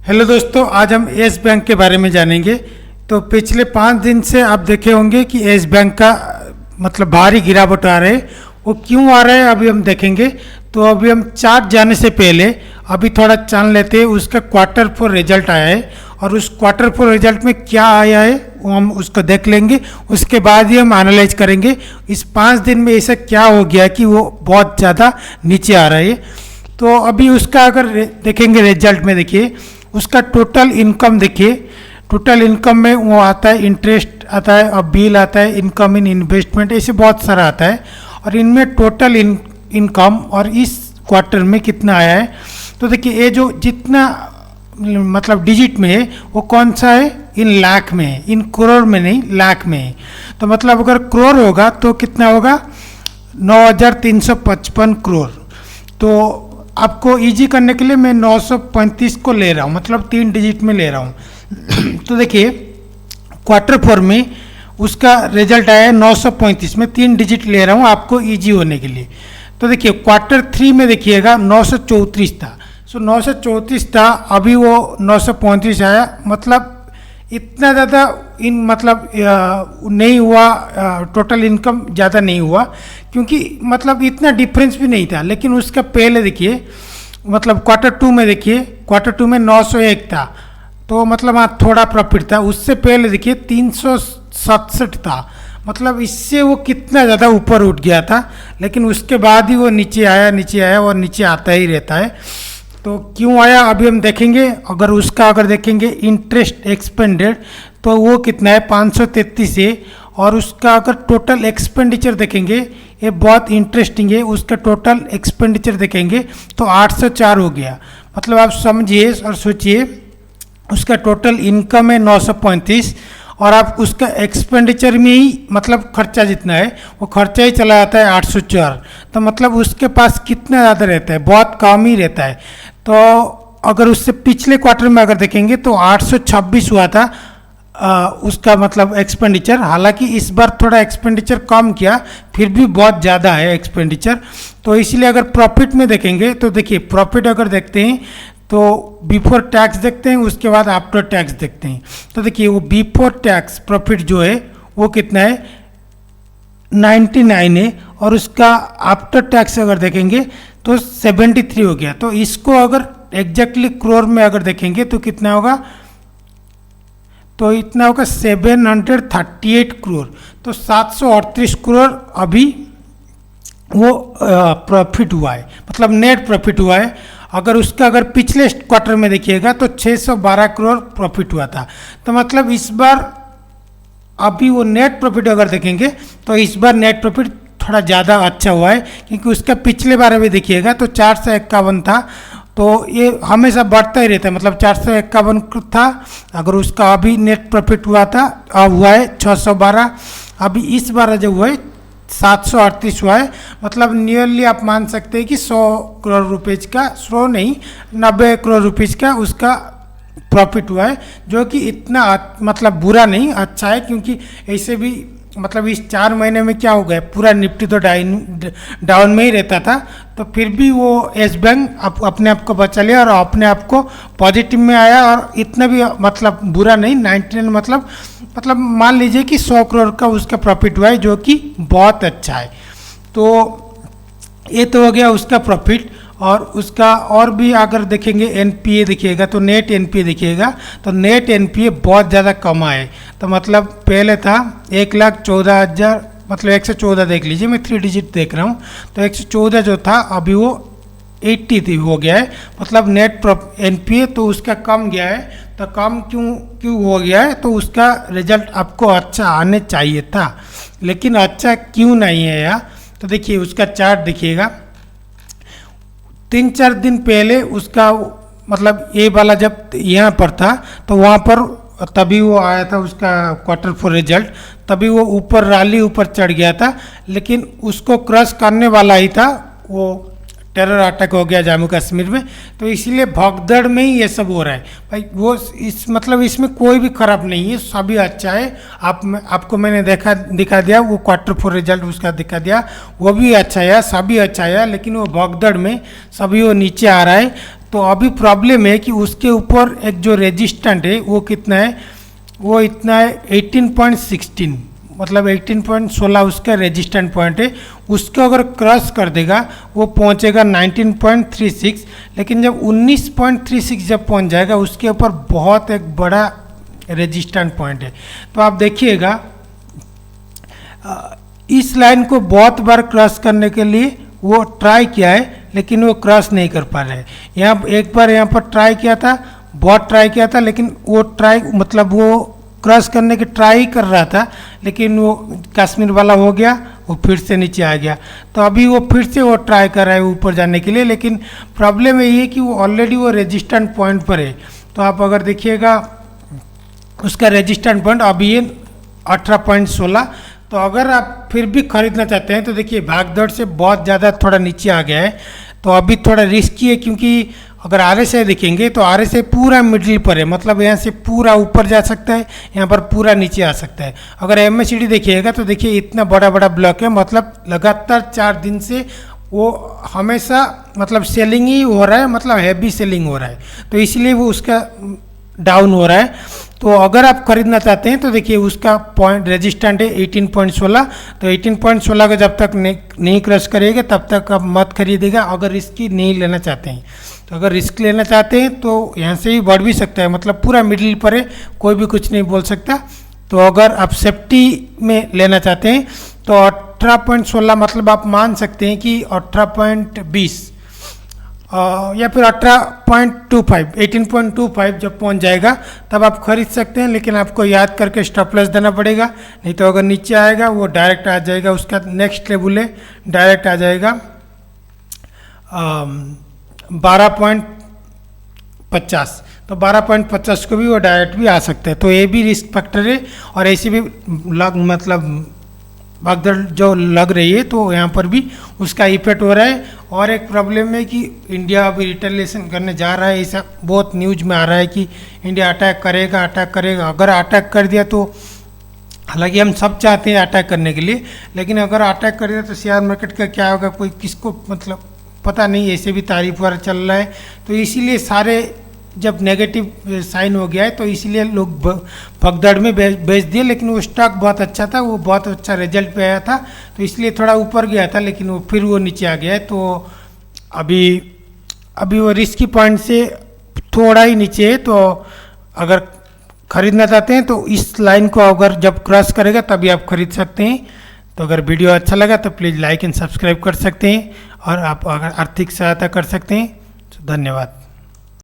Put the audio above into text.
Hello दोस्तों, आज हम येस बैंक के बारे में जानेंगे। तो पिछले 5 दिन से आप देखे होंगे कि येस बैंक का मतलब भारी गिरावट आ रहा है। वो क्यों आ रहा है अभी हम देखेंगे। तो अभी हम चार्ट जाने से पहले अभी थोड़ा जान लेते हैं उसका क्वार्टर 4 रिजल्ट आया है और उस क्वार्टर 4 रिजल्ट में क्या आया है वो हम उसको देख लेंगे। उसके बाद ही हम एनालाइज करेंगे इस 5 दिन में ऐसा क्या हो गया कि वो बहुत ज़्यादा नीचे आ रहा है। तो अभी उसका अगर देखेंगे रिजल्ट में, देखिए उसका टोटल इनकम देखिए। टोटल इनकम में वो आता है, इंटरेस्ट आता है और बिल आता है, इनकम इन इन्वेस्टमेंट, ऐसे बहुत सारा आता है। और इनमें टोटल इनकम और इस क्वार्टर में कितना आया है। तो देखिए ये जो जितना मतलब डिजिट में है वो कौन सा है, इन लाख में है, इन करोड़ में नहीं, लाख में है। तो मतलब अगर करोड़ होगा तो कितना होगा, 9,355 करोड़। तो आपको इजी करने के लिए मैं 935 को ले रहा हूँ, मतलब 3 डिजिट में ले रहा हूँ। तो देखिए क्वार्टर 4 में उसका रिजल्ट आया है 935 में 3 डिजिट ले रहा हूँ आपको इजी होने के लिए। तो देखिए क्वार्टर 3 में देखिएगा 934 था। सो 934 था, अभी वो 935 आया। मतलब इतना ज़्यादा मतलब नहीं हुआ, टोटल इनकम ज़्यादा नहीं हुआ क्योंकि मतलब इतना डिफरेंस भी नहीं था। लेकिन उसका पहले देखिए मतलब क्वार्टर 2 में देखिए, क्वार्टर 2 में 901 था तो मतलब हाँ थोड़ा प्रॉफिट था। उससे पहले देखिए 367 था, मतलब इससे वो कितना ज़्यादा ऊपर उठ गया था। लेकिन उसके बाद ही वो नीचे आया और नीचे आता ही रहता है। तो क्यों आया अभी हम देखेंगे। अगर देखेंगे इंटरेस्ट एक्सपेंडेड तो वो कितना है, 533 है। और उसका अगर टोटल एक्सपेंडिचर देखेंगे, ये बहुत इंटरेस्टिंग है, उसका टोटल एक्सपेंडिचर देखेंगे तो 804 हो गया। मतलब आप समझिए और सोचिए, उसका टोटल इनकम है 935 और आप उसका एक्सपेंडिचर में ही मतलब खर्चा जितना है वो खर्चा ही चला जाता है 804। तो मतलब उसके पास कितना ज़्यादा रहता है, बहुत कम ही रहता है। तो अगर उससे पिछले क्वार्टर में अगर देखेंगे तो 826 हुआ था उसका मतलब एक्सपेंडिचर। हालांकि इस बार थोड़ा एक्सपेंडिचर कम किया, फिर भी बहुत ज़्यादा है एक्सपेंडिचर। तो इसलिए अगर प्रॉफिट में देखेंगे तो देखिए प्रॉफिट अगर देखते हैं तो बिफोर टैक्स देखते हैं, उसके बाद आफ्टर टैक्स देखते हैं। तो देखिए वो बिफोर टैक्स प्रॉफिट जो है वो कितना है, 99 है। और उसका आफ्टर टैक्स अगर देखेंगे तो 73 हो गया। तो इसको अगर एग्जैक्टली करोड़ में अगर देखेंगे तो कितना होगा, तो इतना होगा 738 करोड़। तो 738 करोड़ अभी वो प्रॉफिट हुआ है, मतलब नेट प्रॉफिट हुआ है। अगर पिछले क्वार्टर में देखिएगा तो 612 करोड़ प्रॉफिट हुआ था। तो मतलब इस बार अभी वो नेट प्रॉफिट अगर देखेंगे तो इस बार नेट प्रॉफिट थोड़ा ज़्यादा अच्छा हुआ है क्योंकि उसका पिछले बार भी देखिएगा तो 451 था। तो ये हमेशा बढ़ता ही रहता है, मतलब 451 था। अगर उसका अभी नेट प्रॉफिट हुआ है 612। अभी इस बार जो हुआ है 738 हुआ है। मतलब नियरली आप मान सकते हैं कि 100 करोड़ रुपीज़ का, 100 नहीं 90 करोड़ रुपीज़ का उसका प्रॉफिट हुआ है, जो कि इतना मतलब बुरा नहीं, अच्छा है। क्योंकि ऐसे भी मतलब इस 4 महीने में क्या हो गया, पूरा निफ्टी तो डाउन में ही रहता था। तो फिर भी वो येस बैंक अपने आप को बचा लिया और अपने आप को पॉजिटिव में आया। और इतना भी मतलब बुरा नहीं, 99 मतलब मान लीजिए कि 100 करोड़ का उसका प्रॉफिट हुआ है, जो कि बहुत अच्छा है। तो ये तो हो गया उसका प्रॉफिट। और उसका और भी अगर देखेंगे एनपीए देखिएगा तो नेट एनपीए देखिएगा तो नेट एनपीए बहुत ज़्यादा कम आए। तो मतलब पहले था 1,14,000, मतलब 114 देख लीजिए, मैं 3 डिजिट देख रहा हूँ। तो 114 जो था अभी वो 80 हो गया है, मतलब नेट एनपीए तो उसका कम गया है। तो कम क्यों हो गया है, तो उसका रिजल्ट आपको अच्छा आने चाहिए था, लेकिन अच्छा क्यों नहीं है यार। तो देखिए उसका चार्ट देखिएगा, 3-4 दिन पहले उसका मतलब ये वाला जब यहाँ पर था तो वहाँ पर तभी वो आया था उसका क्वार्टर 4 रिजल्ट, तभी वो ऊपर रैली ऊपर चढ़ गया था। लेकिन उसको क्रश करने वाला ही था, वो टेरर अटैक हो गया जम्मू कश्मीर में। तो इसलिए भगदड़ में ही ये सब हो रहा है भाई। वो मतलब इसमें कोई भी खराब नहीं है, सभी अच्छा है। आपको मैंने दिखा दिया वो क्वार्टर 4 रिजल्ट उसका दिखा दिया, वो भी अच्छा है, सभी अच्छा है। लेकिन वो भगदड़ में सभी वो नीचे आ रहा है। तो अभी प्रॉब्लम है कि उसके ऊपर एक जो रेजिस्टेंट है वो कितना है, वो इतना है 18.16, मतलब 18.16 उसका रेजिस्टेंट पॉइंट है। उसको अगर क्रॉस कर देगा वो पहुंचेगा 19.36, लेकिन जब 19.36 जब पहुंच जाएगा उसके ऊपर बहुत एक बड़ा रेजिस्टेंट पॉइंट है। तो आप देखिएगा इस लाइन को बहुत बार क्रॉस करने के लिए वो ट्राई किया है, लेकिन वो क्रॉस नहीं कर पा रहे हैं। यहाँ एक बार यहाँ पर ट्राई किया था, बहुत ट्राई किया था, लेकिन वो ट्राई मतलब वो क्रॉस करने की ट्राई कर रहा था, लेकिन वो कश्मीर वाला हो गया, वो फिर से नीचे आ गया। तो अभी वो फिर से वो ट्राई कर रहा है ऊपर जाने के लिए, लेकिन प्रॉब्लम ये है कि वो ऑलरेडी वो रेजिस्टेंट पॉइंट पर है। तो आप अगर देखिएगा उसका रेजिस्टेंट पॉइंट अभी ये 18.16। तो अगर आप फिर भी खरीदना चाहते हैं तो देखिए भागदौड़ से बहुत ज़्यादा थोड़ा नीचे आ गया है, तो अभी थोड़ा रिस्की है, क्योंकि अगर RSI देखेंगे तो RSI पूरा मिडिल पर है, मतलब यहाँ से पूरा ऊपर जा सकता है, यहाँ पर पूरा नीचे आ सकता है। अगर MACD देखिएगा तो देखिए इतना बड़ा बड़ा ब्लॉक है, मतलब लगातार 4 दिन से वो हमेशा मतलब सेलिंग ही हो रहा है, मतलब हैवी सेलिंग हो रहा है, तो इसलिए वो उसका डाउन हो रहा है। तो अगर आप खरीदना चाहते हैं तो देखिए उसका पॉइंट रेजिस्टेंट है 18.16, तो 18.16 का जब तक नहीं क्रॉस करेगा तब तक आप मत खरीदेगा अगर रिस्क नहीं लेना चाहते हैं। तो अगर रिस्क लेना चाहते हैं तो यहाँ से ही बढ़ भी सकता है, मतलब पूरा मिडिल पर है, कोई भी कुछ नहीं बोल सकता। तो अगर आप सेफ्टी में लेना चाहते हैं तो 18.16 मतलब आप मान सकते हैं कि 18.20 या फिर 18.25 18.25 जब पहुंच जाएगा तब आप खरीद सकते हैं, लेकिन आपको याद करके स्टॉप लॉस देना पड़ेगा, नहीं तो अगर नीचे आएगा वो डायरेक्ट आ जाएगा, उसका नेक्स्ट लेवल है डायरेक्ट आ जाएगा 12.50। तो 12.50 को भी वो डायरेक्ट भी आ सकता है। तो ये भी रिस्क फैक्टर है, और ऐसे भी मतलब भागदौड़ जो लग रही है तो यहाँ पर भी उसका इफेक्ट हो रहा है। और एक प्रॉब्लम है कि इंडिया अभी रिटेलिएशन करने जा रहा है, ऐसा बहुत न्यूज में आ रहा है कि इंडिया अटैक करेगा अटैक करेगा। अगर अटैक कर दिया तो, हालांकि हम सब चाहते हैं अटैक करने के लिए, लेकिन अगर अटैक कर दिया तो शेयर मार्केट का क्या होगा कोई किसको मतलब पता नहीं, ऐसे भी तारीफ वगैरह चल रहा है। तो इसीलिए सारे जब नेगेटिव साइन हो गया है तो इसीलिए लोग भगदड़ में बेच दिए, लेकिन वो स्टॉक बहुत अच्छा था, वो बहुत अच्छा रिजल्ट पे आया था, तो इसलिए थोड़ा ऊपर गया था, लेकिन वो फिर वो नीचे आ गया है। तो अभी वो रिस्की पॉइंट से थोड़ा ही नीचे है। तो अगर खरीदना चाहते हैं तो इस लाइन को अगर जब क्रॉस करेगा तभी आप खरीद सकते हैं। तो अगर वीडियो अच्छा लगा तो प्लीज़ लाइक एंड सब्सक्राइब कर सकते हैं, और आप अगर आर्थिक सहायता कर सकते हैं तो धन्यवाद।